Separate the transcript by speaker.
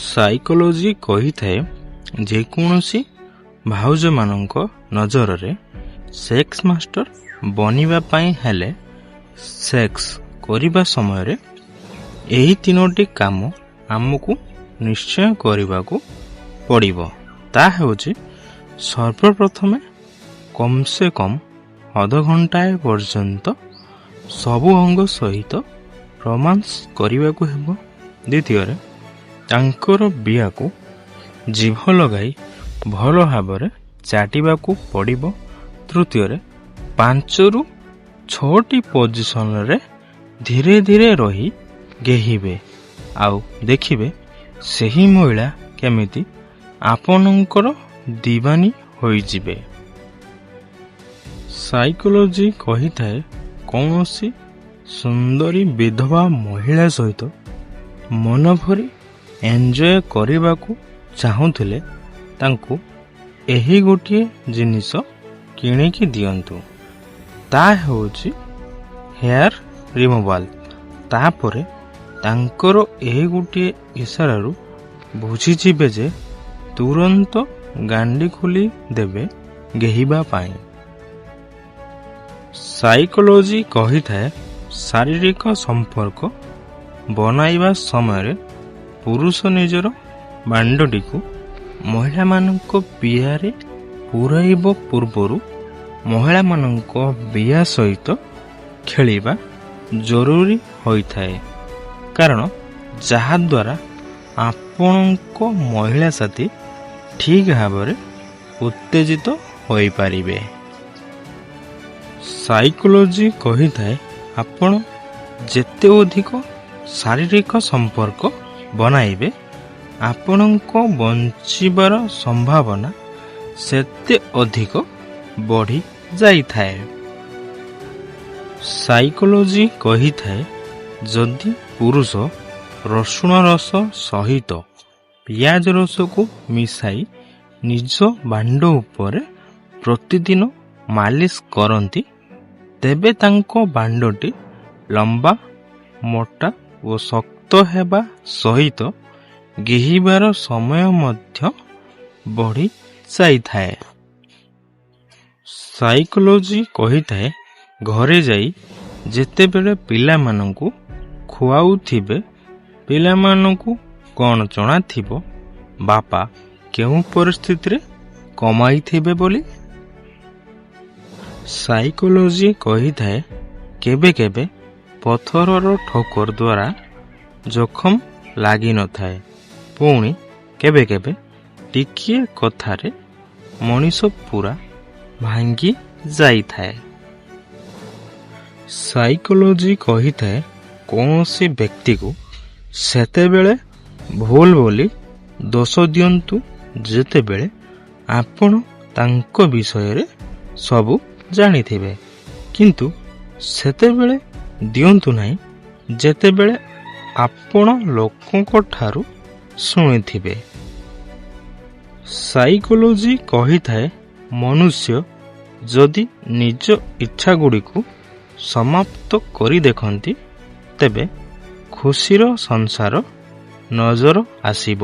Speaker 1: Psychology କହିଥାଏ ଯେକୌଣସି ଭାଉଜମାନଙ୍କ ନଜରରେ ସେକ୍ସ ମାଷ୍ଟର ବନିବା ପାଇଁ ହେଲେ ସେକ୍ସ କରିବା ସମୟରେ ଏହି ତିନୋଟି କାମ ଆମକୁ ନିଶ୍ଚୟ କରିବାକୁ ପଡ଼ିବ। ତା ହେଉଛି ସର୍ବପ୍ରଥମେ କମ୍ ସେ କମ୍ ଅଧଘଣ୍ଟାଏ ପର୍ଯ୍ୟନ୍ତ ସବୁ ଅଙ୍ଗ ସହିତ ରୋମାନ୍ସ କରିବାକୁ ହେବ। ଦ୍ୱିତୀୟରେ ତାଙ୍କର ବିଆକୁ ଜିଭ ଲଗାଇ ଭଲ ଭାବରେ ଚାଟିବାକୁ ପଡ଼ିବ। ତୃତୀୟରେ 5ରୁ 6ଟି ପୋଜିସନରେ ଧୀରେ ଧୀରେ ରହି ଗେହିବେ ଆଉ ଦେଖିବେ ସେହି ମହିଳା କେମିତି ଆପଣଙ୍କର ଦିବାନୀ ହୋଇଯିବେ। ସାଇକୋଲୋଜି କହିଥାଏ କୌଣସି ସୁନ୍ଦରୀ ବିଧବା ମହିଳା ସହିତ ମନ ଭରି ଏନ୍ଜୟ କରିବାକୁ ଚାହୁଁଥିଲେ ତାଙ୍କୁ ଏହି ଗୋଟିଏ ଜିନିଷ କିଣିକି ଦିଅନ୍ତୁ। ତା ହେଉଛି ହେୟାର ରିମୁଭାଲ। ତାପରେ ତାଙ୍କର ଏହି ଗୋଟିଏ ଇସାରାରୁ ବୁଝିଯିବେ ଯେ ତୁରନ୍ତ ଗାଣ୍ଡି ଖୋଲି ଦେବେ ଗେହିବା ପାଇଁ। ସାଇକୋଲୋଜି କହିଥାଏ ଶାରୀରିକ ସମ୍ପର୍କ ବନାଇବା ସମୟରେ ପୁରୁଷ ନିଜର ବାଣ୍ଡଟିକୁ ମହିଳାମାନଙ୍କ ବିଆରେ ପୁରାଇବା ପୂର୍ବରୁ ମହିଳାମାନଙ୍କ ବିଆ ସହିତ ଖେଳିବା ଜରୁରୀ ହୋଇଥାଏ। କାରଣ ଯାହାଦ୍ୱାରା ଆପଣଙ୍କ ମହିଳା ସାଥୀ ଠିକ୍ ଭାବରେ ଉତ୍ତେଜିତ ହୋଇପାରିବେ। ସାଇକୋଲୋଜି କହିଥାଏ ଆପଣ ଯେତେ ଅଧିକ ଶାରୀରିକ ସମ୍ପର୍କ ବନାଇବେ ଆପଣଙ୍କ ବଞ୍ଚିବାର ସମ୍ଭାବନା ସେତେ ଅଧିକ ବଢ଼ି ଯାଇଥାଏ। ସାଇକୋଲୋଜି କହିଥାଏ ଯଦି ପୁରୁଷ ରସୁଣ ରସ ସହିତ ପିଆଜ ରସକୁ ମିଶାଇ ନିଜ ବାଣ୍ଡ ଉପରେ ପ୍ରତିଦିନ ମାଲିସ କରନ୍ତି ତେବେ ତାଙ୍କ ବାଣ୍ଡଟି ଲମ୍ବା ମୋଟା ଓ ଶକ୍ତ ହେବା ସହିତ ଗେହିବାର ସମୟ ମଧ୍ୟ ବଢ଼ି ଯାଇଥାଏ। ସାଇକୋଲୋଜି କହିଥାଏ ଘରେ ଯାଇ ଯେତେବେଳେ ପିଲାମାନଙ୍କୁ ଖୁଆଉଥିବେ ପିଲାମାନଙ୍କୁ କ'ଣ ଜଣାଥିବ ବାପା କେଉଁ ପରିସ୍ଥିତିରେ କମାଇଥିବେ ବୋଲି। ସାଇକୋଲୋଜି କହିଥାଏ କେବେ କେବେ ପଥରର ଠୋକର ଦ୍ୱାରା ଜଖମ ଲାଗିନଥାଏ ପୁଣି କେବେ କେବେ ଟିକିଏ କଥାରେ ମଣିଷ ପୁରା ଭାଙ୍ଗି ଯାଇଥାଏ। ସାଇକୋଲୋଜି କହିଥାଏ କୌଣସି ବ୍ୟକ୍ତିକୁ ସେତେବେଳେ ଭୁଲ ବୋଲି ଦୋଷ ଦିଅନ୍ତୁ ଯେତେବେଳେ ଆପଣ ତାଙ୍କ ବିଷୟରେ ସବୁ ଜାଣିଥିବେ, କିନ୍ତୁ ସେତେବେଳେ ଦିଅନ୍ତୁ ନାହିଁ ଯେତେବେଳେ ଆପଣ ଲୋକଙ୍କ ଠାରୁ ଶୁଣିଥିବେ। ସାଇକୋଲୋଜି କହିଥାଏ ମନୁଷ୍ୟ ଯଦି ନିଜ ଇଚ୍ଛାଗୁଡ଼ିକୁ ସମାପ୍ତ କରି ଦେଖନ୍ତି ତେବେ ଖୁସିର ସଂସାର ନଜର ଆସିବ।